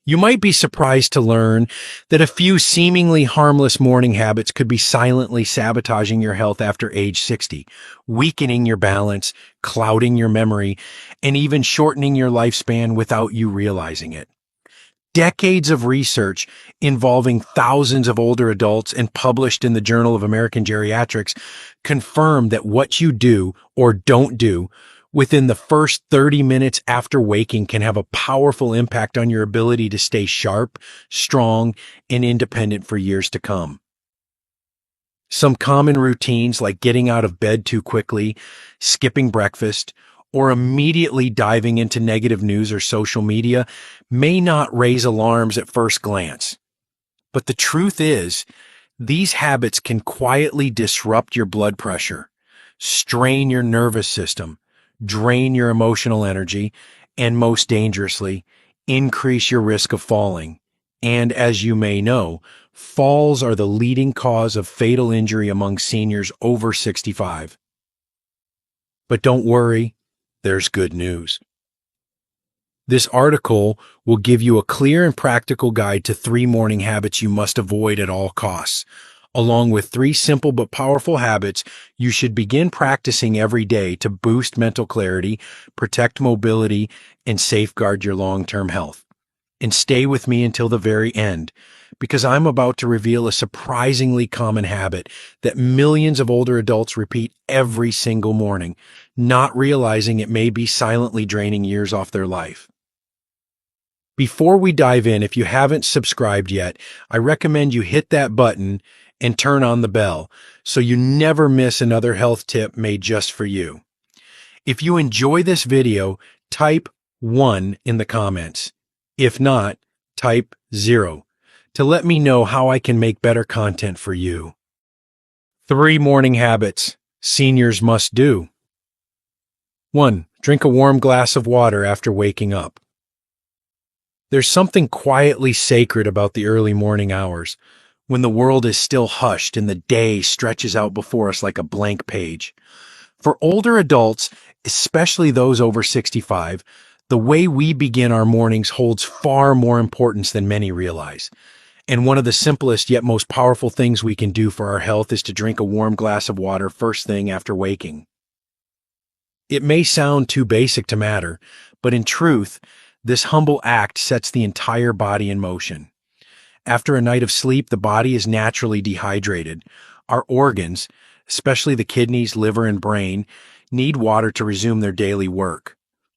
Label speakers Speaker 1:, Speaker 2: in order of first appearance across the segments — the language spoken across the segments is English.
Speaker 1: You might be surprised to learn that a few seemingly harmless morning habits could be silently sabotaging your health after age 60, weakening your balance, clouding your memory, and even shortening your lifespan without you realizing it. Decades of research involving thousands of older adults and published in the Journal of American Geriatrics confirm that what you do or don't do within the first 30 minutes after waking can have a powerful impact on your ability to stay sharp, strong, and independent for years to come. Some common routines like getting out of bed too quickly, skipping breakfast, or immediately diving into negative news or social media may not raise alarms at first glance. But the truth is, these habits can quietly disrupt your blood pressure, strain your nervous system, drain your emotional energy, and most dangerously, increase your risk of falling. And as you may know, falls are the leading cause of fatal injury among seniors over 65. But don't worry, there's good news. This article will give you a clear and practical guide to 3 morning habits you must avoid at all costs, along with 3 simple but powerful habits you should begin practicing every day to boost mental clarity, protect mobility, and safeguard your long-term health. And stay with me until the very end, because I'm about to reveal a surprisingly common habit that millions of older adults repeat every single morning, not realizing it may be silently draining years off their life. Before we dive in, if you haven't subscribed yet, I recommend you hit that button and turn on the bell so you never miss another health tip made just for you. If you enjoy this video, type 1 in the comments. If not, type 0 to let me know how I can make better content for you. 3 morning habits seniors must do. 1. Drink a warm glass of water after waking up. There's something quietly sacred about the early morning hours, when the world is still hushed and the day stretches out before us like a blank page. For older adults, especially those over 65, the way we begin our mornings holds far more importance than many realize. And one of the simplest yet most powerful things we can do for our health is to drink a warm glass of water first thing after waking. It may sound too basic to matter, but in truth, this humble act sets the entire body in motion. After a night of sleep, the body is naturally dehydrated. Our organs, especially the kidneys, liver, and brain, need water to resume their daily work.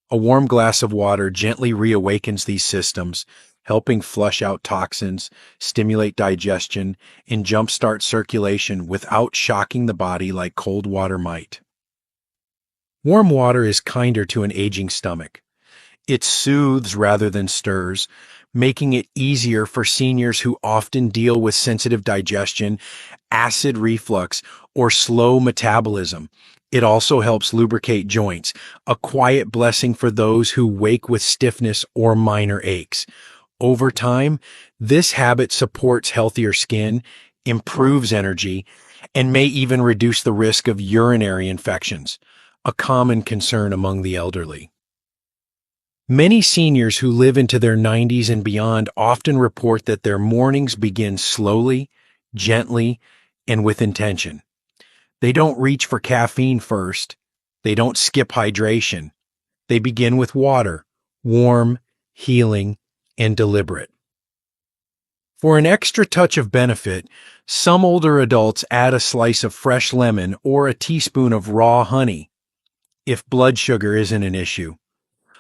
Speaker 1: A warm glass of water gently reawakens these systems, helping flush out toxins, stimulate digestion, and jumpstart circulation without shocking the body like cold water might. Warm water is kinder to an aging stomach. It soothes rather than stirs, making it easier for seniors who often deal with sensitive digestion, acid reflux, or slow metabolism. It also helps lubricate joints, a quiet blessing for those who wake with stiffness or minor aches. Over time, this habit supports healthier skin, improves energy, and may even reduce the risk of urinary infections, a common concern among the elderly. Many seniors who live into their 90s and beyond often report that their mornings begin slowly, gently, and with intention. They don't reach for caffeine first. They don't skip hydration. They begin with water, warm, healing, and deliberate. For an extra touch of benefit, some older adults add a slice of fresh lemon or a teaspoon of raw honey, if blood sugar isn't an issue.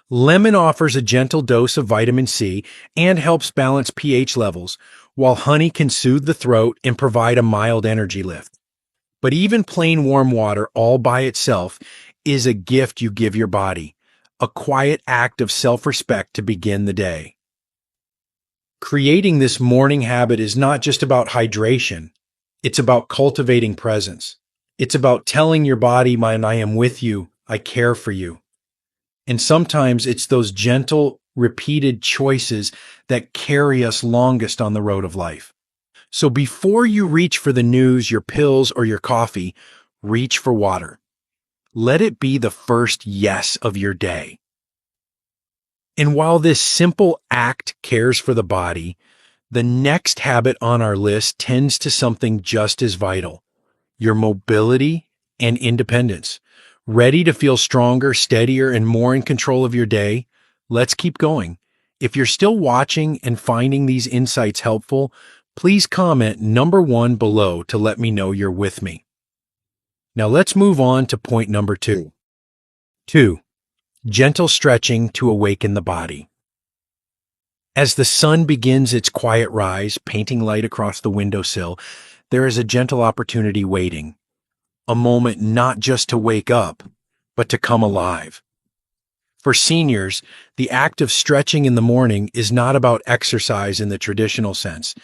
Speaker 1: Lemon offers a gentle dose of vitamin C and helps balance pH levels, while honey can soothe the throat and provide a mild energy lift. But even plain warm water all by itself is a gift you give your body, a quiet act of self-respect to begin the day. Creating this morning habit is not just about hydration. It's about cultivating presence. It's about telling your body, "Man, I am with you. I care for you." And sometimes it's those gentle, repeated choices that carry us longest on the road of life. So before you reach for the news, your pills, or your coffee, reach for water. Let it be the first yes of your day. And while this simple act cares for the body, the next habit on our list tends to something just as vital: your mobility and independence. Ready to feel stronger, steadier, and more in control of your day? Let's keep going. If you're still watching and finding these insights helpful, please comment number 1 below to let me know you're with me. Now let's move on to point number 2. 2. Gentle stretching to awaken the body. As the sun begins its quiet rise, painting light across the windowsill, there is a gentle opportunity waiting. A moment not just to wake up, but to come alive. For seniors, the act of stretching in the morning is not about exercise in the traditional sense.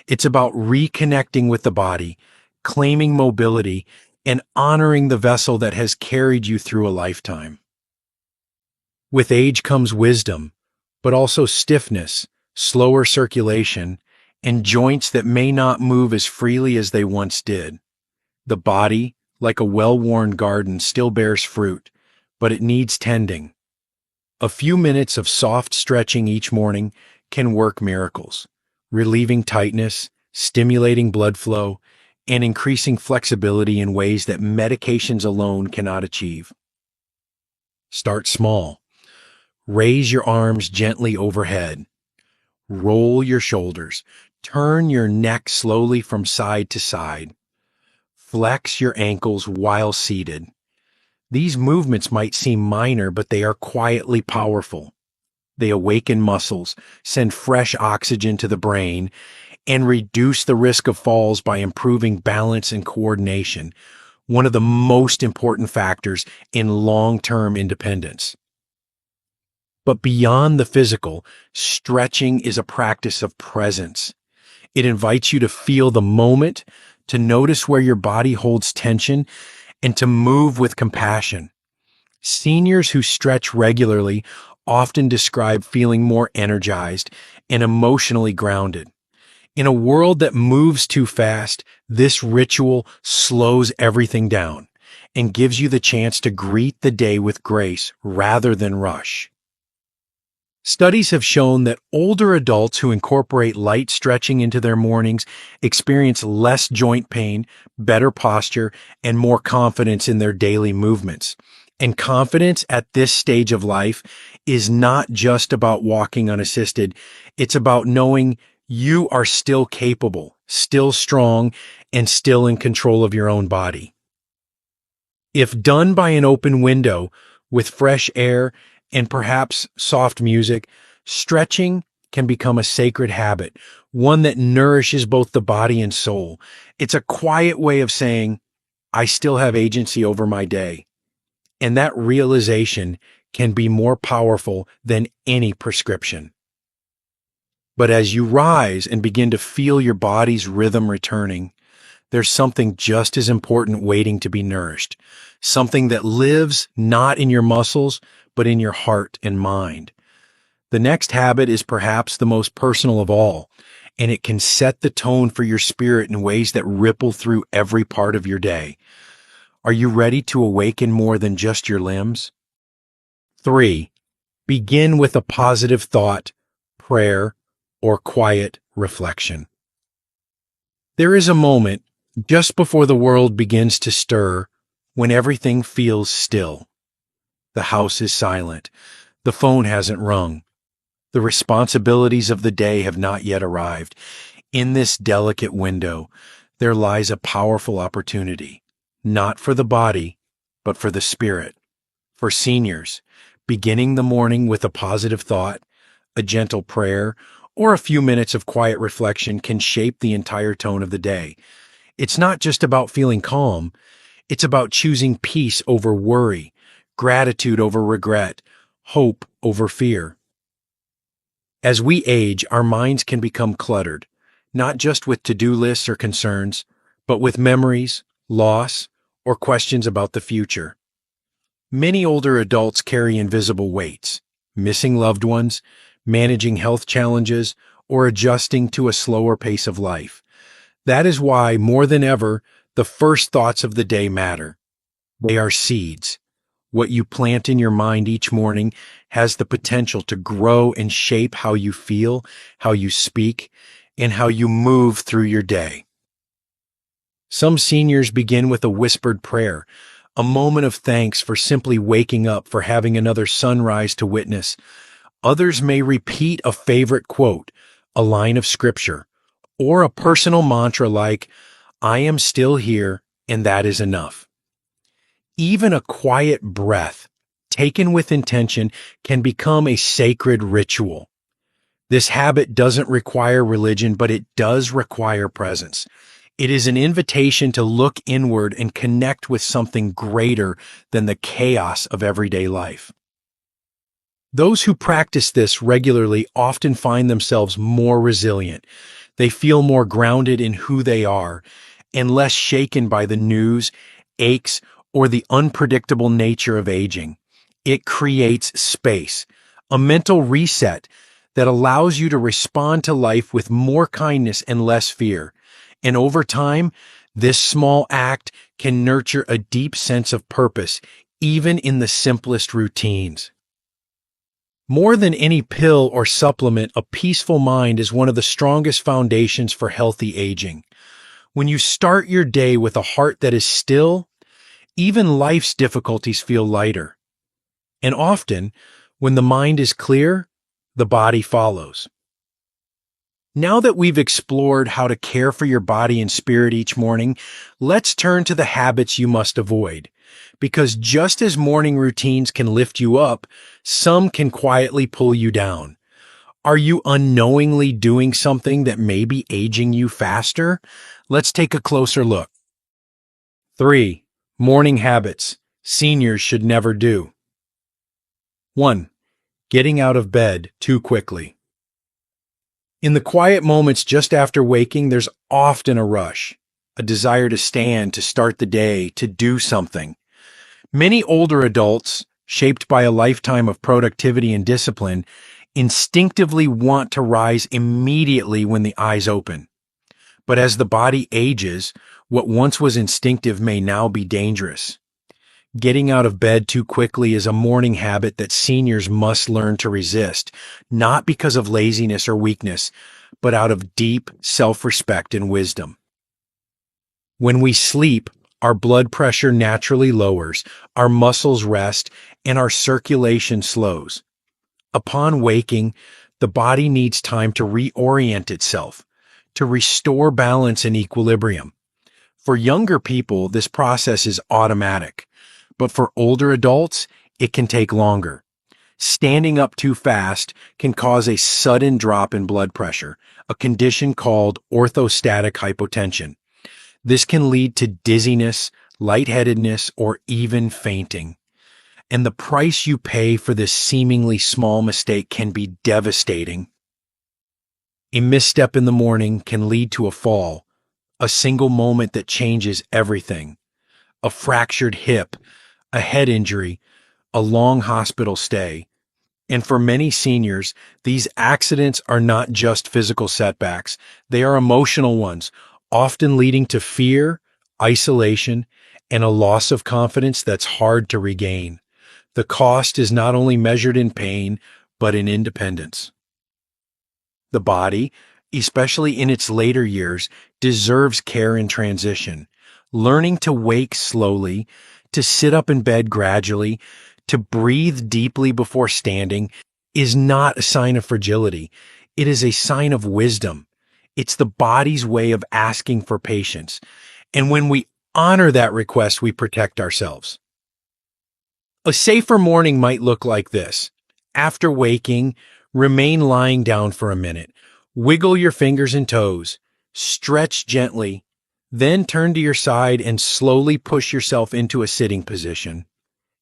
Speaker 1: It's about reconnecting with the body, claiming mobility, and honoring the vessel that has carried you through a lifetime. With age comes wisdom, but also stiffness, slower circulation, and joints that may not move as freely as they once did. The body, like a well-worn garden, still bears fruit, but it needs tending. A few minutes of soft stretching each morning can work miracles, relieving tightness, stimulating blood flow, and increasing flexibility in ways that medications alone cannot achieve. Start small. Raise your arms gently overhead. Roll your shoulders. Turn your neck slowly from side to side. Flex your ankles while seated. These movements might seem minor, but they are quietly powerful. They awaken muscles, send fresh oxygen to the brain, and reduce the risk of falls by improving balance and coordination, one of the most important factors in long-term independence. But beyond the physical, stretching is a practice of presence. It invites you to feel the moment, to notice where your body holds tension, and to move with compassion. Seniors who stretch regularly often describe feeling more energized and emotionally grounded. In a world that moves too fast, this ritual slows everything down and gives you the chance to greet the day with grace rather than rush. Studies have shown that older adults who incorporate light stretching into their mornings experience less joint pain, better posture, and more confidence in their daily movements. And confidence at this stage of life is not just about walking unassisted. It's about knowing you are still capable, still strong, and still in control of your own body. If done by an open window with fresh air and perhaps soft music, stretching can become a sacred habit, one that nourishes both the body and soul. It's a quiet way of saying, I still have agency over my day. And that realization can be more powerful than any prescription. But as you rise and begin to feel your body's rhythm returning, there's something just as important waiting to be nourished, something that lives not in your muscles, but in your heart and mind. The next habit is perhaps the most personal of all, and it can set the tone for your spirit in ways that ripple through every part of your day. Are you ready to awaken more than just your limbs? 3. Begin with a positive thought, prayer, or quiet reflection. There is a moment just before the world begins to stir when everything feels still. The house is silent. The phone hasn't rung. The responsibilities of the day have not yet arrived. In this delicate window, there lies a powerful opportunity, not for the body, but for the spirit. For seniors, beginning the morning with a positive thought, a gentle prayer, or a few minutes of quiet reflection can shape the entire tone of the day. It's not just about feeling calm, it's about choosing peace over worry, gratitude over regret, hope over fear. As we age, our minds can become cluttered, not just with to-do lists or concerns, but with memories, loss, or questions about the future. Many older adults carry invisible weights, missing loved ones, managing health challenges, or adjusting to a slower pace of life. That is why, more than ever, the first thoughts of the day matter. They are seeds, What you plant in your mind each morning has the potential to grow and shape how you feel, how you speak, and how you move through your day. Some seniors begin with a whispered prayer, a moment of thanks for simply waking up, for having another sunrise to witness. Others may repeat a favorite quote, a line of scripture, or a personal mantra like, I am still here and that is enough. Even a quiet breath, taken with intention, can become a sacred ritual. This habit doesn't require religion, but it does require presence. It is an invitation to look inward and connect with something greater than the chaos of everyday life. Those who practice this regularly often find themselves more resilient. They feel more grounded in who they are and less shaken by the news, aches, or the unpredictable nature of aging. It creates space, a mental reset that allows you to respond to life with more kindness and less fear. And over time, this small act can nurture a deep sense of purpose, even in the simplest routines. More than any pill or supplement, a peaceful mind is one of the strongest foundations for healthy aging. When you start your day with a heart that is still, even life's difficulties feel lighter. And often, when the mind is clear, the body follows. Now that we've explored how to care for your body and spirit each morning, let's turn to the habits you must avoid. Because just as morning routines can lift you up, some can quietly pull you down. Are you unknowingly doing something that may be aging you faster? Let's take a closer look. 3. Morning habits seniors should never do. 1. Getting out of bed too quickly. In the quiet moments just after waking, there's often a rush, a desire to stand, to start the day, to do something. Many older adults, shaped by a lifetime of productivity and discipline, instinctively want to rise immediately when the eyes open. But as the body ages, what once was instinctive may now be dangerous. Getting out of bed too quickly is a morning habit that seniors must learn to resist, not because of laziness or weakness, but out of deep self-respect and wisdom. When we sleep, our blood pressure naturally lowers, our muscles rest, and our circulation slows. Upon waking, the body needs time to reorient itself, to restore balance and equilibrium. For younger people, this process is automatic, but for older adults, it can take longer. Standing up too fast can cause a sudden drop in blood pressure, a condition called orthostatic hypotension. This can lead to dizziness, lightheadedness, or even fainting. And the price you pay for this seemingly small mistake can be devastating. A misstep in the morning can lead to a fall, a single moment that changes everything. A fractured hip, a head injury, a long hospital stay. And for many seniors, these accidents are not just physical setbacks, they are emotional ones, often leading to fear, isolation, and a loss of confidence that's hard to regain. The cost is not only measured in pain, but in independence. The body, especially in its later years, deserves care in transition. Learning to wake slowly, to sit up in bed gradually, to breathe deeply before standing is not a sign of fragility. It is a sign of wisdom. It's the body's way of asking for patience. And when we honor that request, we protect ourselves. A safer morning might look like this. After waking, remain lying down for a minute. Wiggle your fingers and toes. Stretch gently. Then turn to your side and slowly push yourself into a sitting position.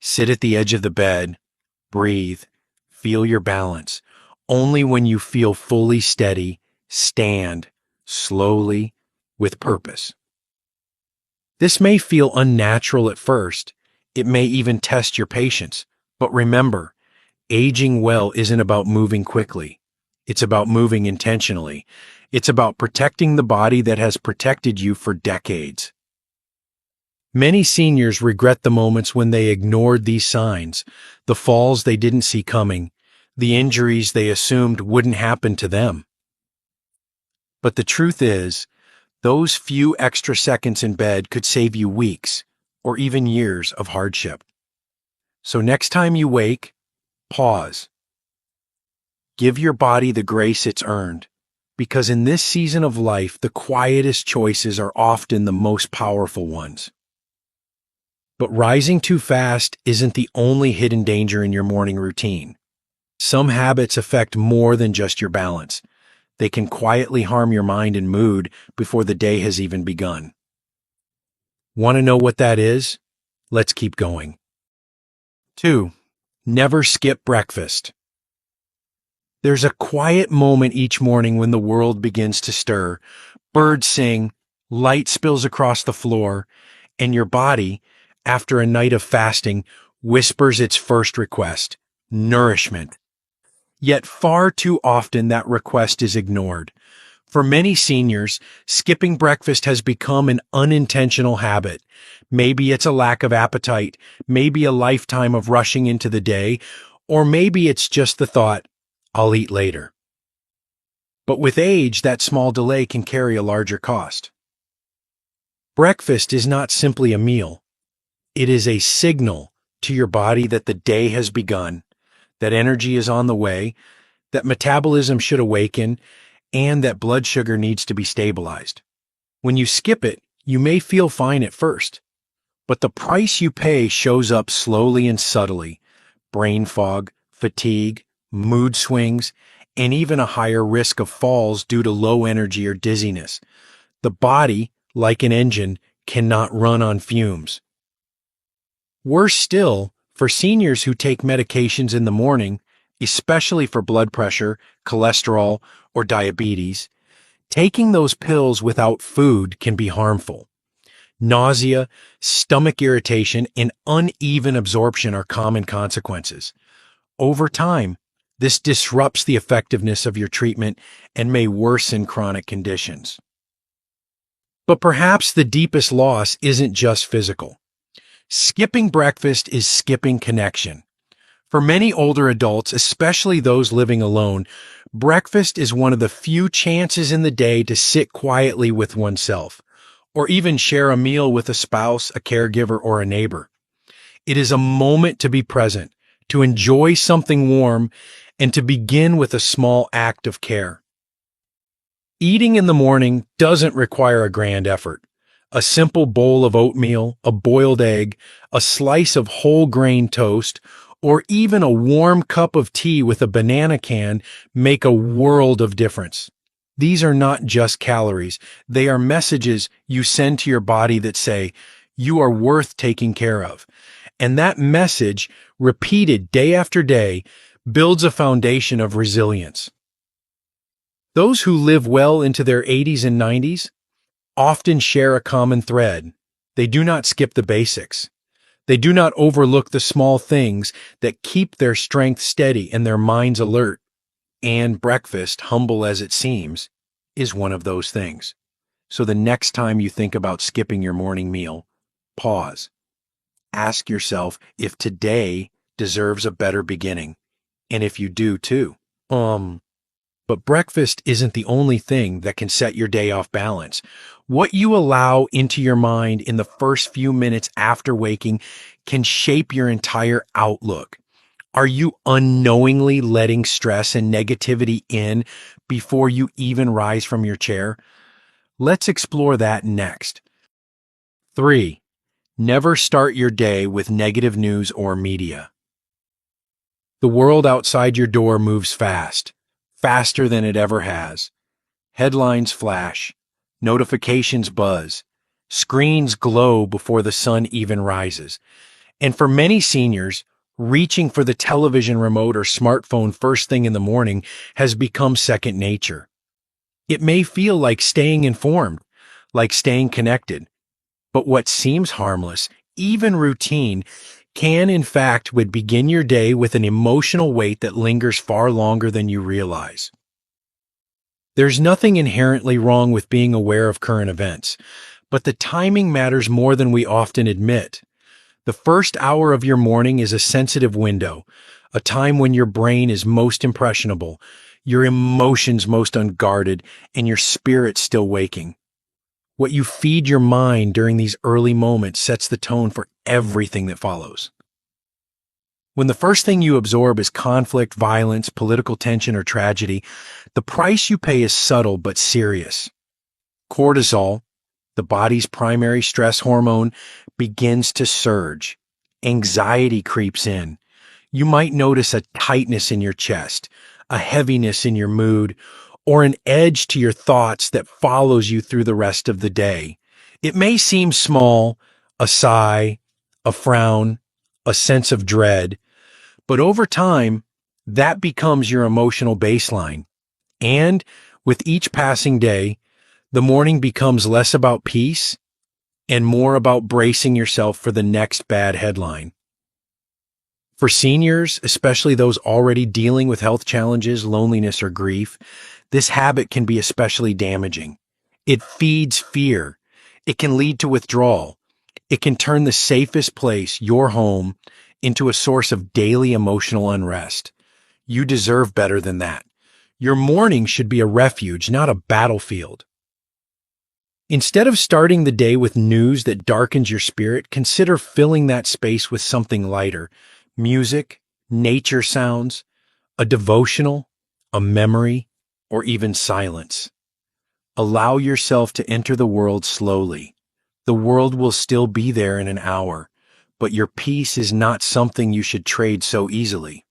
Speaker 1: Sit at the edge of the bed. Breathe. Feel your balance. Only when you feel fully steady, stand slowly with purpose. This may feel unnatural at first. It may even test your patience. But remember, aging well isn't about moving quickly. It's about moving intentionally. It's about protecting the body that has protected you for decades. Many seniors regret the moments when they ignored these signs, the falls they didn't see coming, the injuries they assumed wouldn't happen to them. But the truth is, those few extra seconds in bed could save you weeks or even years of hardship. So next time you wake, pause. Give your body the grace it's earned, because in this season of life, the quietest choices are often the most powerful ones. But rising too fast isn't the only hidden danger in your morning routine. Some habits affect more than just your balance. They can quietly harm your mind and mood before the day has even begun. Want to know what that is? Let's keep going. 2. Never skip breakfast. There's a quiet moment each morning when the world begins to stir. Birds sing, light spills across the floor, and your body, after a night of fasting, whispers its first request: nourishment. Yet far too often that request is ignored. For many seniors, skipping breakfast has become an unintentional habit. Maybe it's a lack of appetite, maybe a lifetime of rushing into the day, or maybe it's just the thought, I'll eat later. But with age, that small delay can carry a larger cost. Breakfast is not simply a meal. It is a signal to your body that the day has begun, that energy is on the way, that metabolism should awaken, and that blood sugar needs to be stabilized. When you skip it, you may feel fine at first, but the price you pay shows up slowly and subtly: brain fog, fatigue, mood swings, and even a higher risk of falls due to low energy or dizziness. The body, like an engine, cannot run on fumes. Worse still, for seniors who take medications in the morning, especially for blood pressure, cholesterol, or diabetes, taking those pills without food can be harmful. Nausea, stomach irritation, and uneven absorption are common consequences. Over time, this disrupts the effectiveness of your treatment and may worsen chronic conditions. But perhaps the deepest loss isn't just physical. Skipping breakfast is skipping connection. For many older adults, especially those living alone, breakfast is one of the few chances in the day to sit quietly with oneself, or even share a meal with a spouse, a caregiver, or a neighbor. It is a moment to be present, to enjoy something warm, and to begin with a small act of care. Eating in the morning doesn't require a grand effort. A simple bowl of oatmeal, a boiled egg, a slice of whole grain toast, or even a warm cup of tea with a banana can make a world of difference. These are not just calories. They are messages you send to your body that say, you are worth taking care of. And that message, repeated day after day, builds a foundation of resilience. Those who live well into their 80s and 90s often share a common thread. They do not skip the basics. They do not overlook the small things that keep their strength steady and their minds alert. And breakfast, humble as it seems, is one of those things. So the next time you think about skipping your morning meal, pause. Ask yourself if today deserves a better beginning, and if you do too. But breakfast isn't the only thing that can set your day off balance. What you allow into your mind in the first few minutes after waking can shape your entire outlook. Are you unknowingly letting stress and negativity in before you even rise from your chair? Let's explore that next. 3. Never start your day with negative news or media. The world outside your door moves fast, faster than it ever has. Headlines flash, notifications buzz, screens glow before the sun even rises. And for many seniors, reaching for the television remote or smartphone first thing in the morning has become second nature. It may feel like staying informed, like staying connected, but what seems harmless, even routine, can in fact would begin your day with an emotional weight that lingers far longer than you realize. There's nothing inherently wrong with being aware of current events, But the timing matters more than we often admit. The first hour of your morning is a sensitive window, a time when your brain is most impressionable, your emotions most unguarded, and your spirit still waking. What you feed your mind during these early moments sets the tone for everything that follows. When the first thing you absorb is conflict, violence, political tension, or tragedy, the price you pay is subtle but serious. Cortisol, the body's primary stress hormone, begins to surge. Anxiety creeps in. You might notice a tightness in your chest, a heaviness in your mood, or an edge to your thoughts that follows you through the rest of the day. It may seem small, a sigh, a frown, a sense of dread, but over time, that becomes your emotional baseline. And with each passing day, the morning becomes less about peace and more about bracing yourself for the next bad headline. For seniors, especially those already dealing with health challenges, loneliness, or grief, this habit can be especially damaging. It feeds fear. It can lead to withdrawal. It can turn the safest place, your home, into a source of daily emotional unrest. You deserve better than that. Your morning should be a refuge, not a battlefield. Instead of starting the day with news that darkens your spirit, consider filling that space with something lighter. Music, nature sounds, a devotional, a memory, or even silence. Allow yourself to enter the world slowly. The world will still be there in an hour, but your peace is not something you should trade so easily.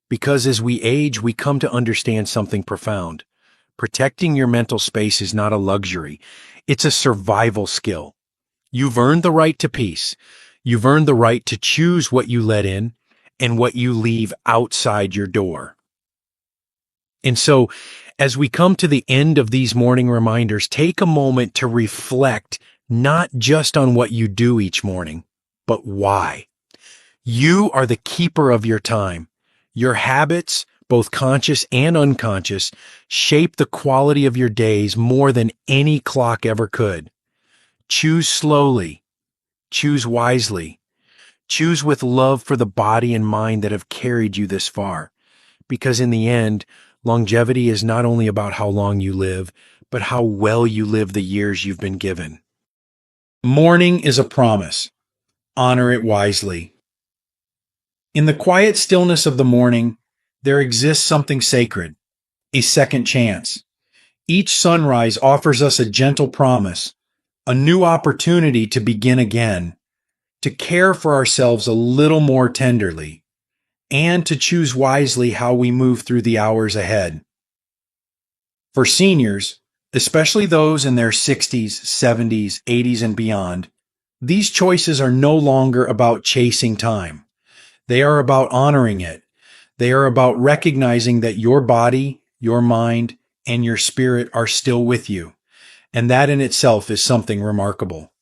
Speaker 1: Because as we age, we come to understand something profound. Protecting your mental space is not a luxury. It's a survival skill. You've earned the right to peace. You've earned the right to choose what you let in and what you leave outside your door. And so, as we come to the end of these morning reminders, take a moment to reflect not just on what you do each morning, but why. You are the keeper of your time. Your habits, both conscious and unconscious, shape the quality of your days more than any clock ever could. Choose slowly. Choose wisely. Choose with love for the body and mind that have carried you this far. Because in the end, longevity is not only about how long you live, but how well you live the years you've been given. Morning is a promise. Honor it wisely. In the quiet stillness of the morning, there exists something sacred, a second chance. Each sunrise offers us a gentle promise, a new opportunity to begin again, to care for ourselves a little more tenderly, and to choose wisely how we move through the hours ahead. For seniors, especially those in their 60s, 70s, 80s, and beyond, these choices are no longer about chasing time. They are about honoring it. They are about recognizing that your body, your mind, and your spirit are still with you. And that in itself is something remarkable.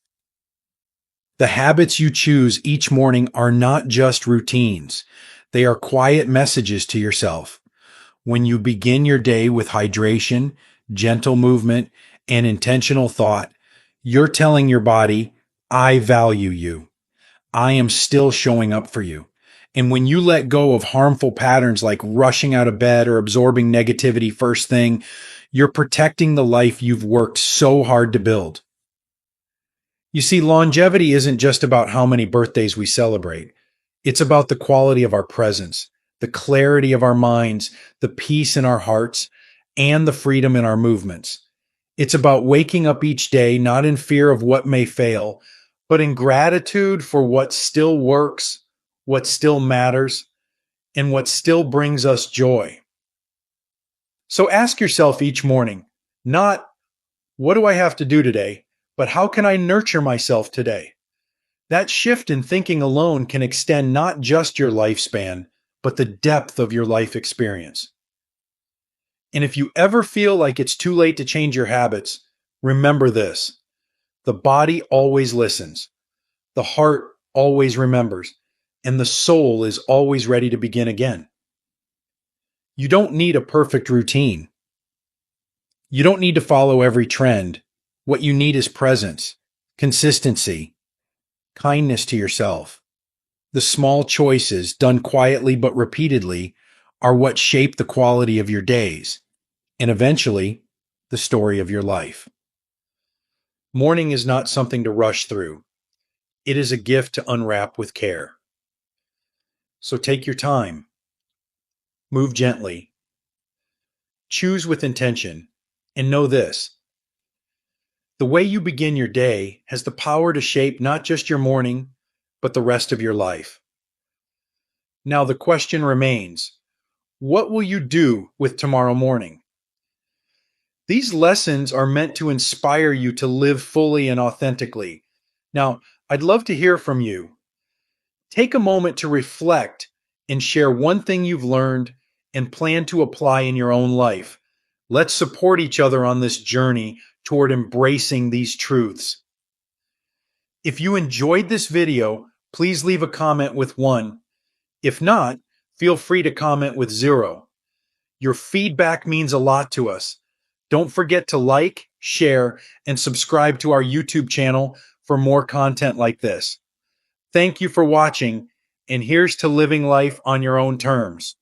Speaker 1: The habits you choose each morning are not just routines. They are quiet messages to yourself. When you begin your day with hydration, gentle movement, and intentional thought, you're telling your body, I value you. I am still showing up for you. And when you let go of harmful patterns like rushing out of bed or absorbing negativity first thing, you're protecting the life you've worked so hard to build. You see, longevity isn't just about how many birthdays we celebrate. It's about the quality of our presence, the clarity of our minds, the peace in our hearts, and the freedom in our movements. It's about waking up each day not in fear of what may fail, but in gratitude for what still works, what still matters, and what still brings us joy. So ask yourself each morning, not, what do I have to do today, but how can I nurture myself today? That shift in thinking alone can extend not just your lifespan, but the depth of your life experience. And if you ever feel like it's too late to change your habits, remember this. The body always listens. The heart always remembers. And the soul is always ready to begin again. You don't need a perfect routine. You don't need to follow every trend. What you need is presence, consistency, kindness to yourself. The small choices, done quietly but repeatedly, are what shape the quality of your days and eventually the story of your life. Morning is not something to rush through. It is a gift to unwrap with care. So take your time, move gently, choose with intention, and know this: the way you begin your day has the power to shape not just your morning, but the rest of your life. Now the question remains: what will you do with tomorrow morning? These lessons are meant to inspire you to live fully and authentically. Now, I'd love to hear from you. Take a moment to reflect and share one thing you've learned and plan to apply in your own life. Let's support each other on this journey toward embracing these truths. If you enjoyed this video, please leave a comment with 1. If not, feel free to comment with 0. Your feedback means a lot to us. Don't forget to like, share, and subscribe to our YouTube channel for more content like this. Thank you for watching, and here's to living life on your own terms.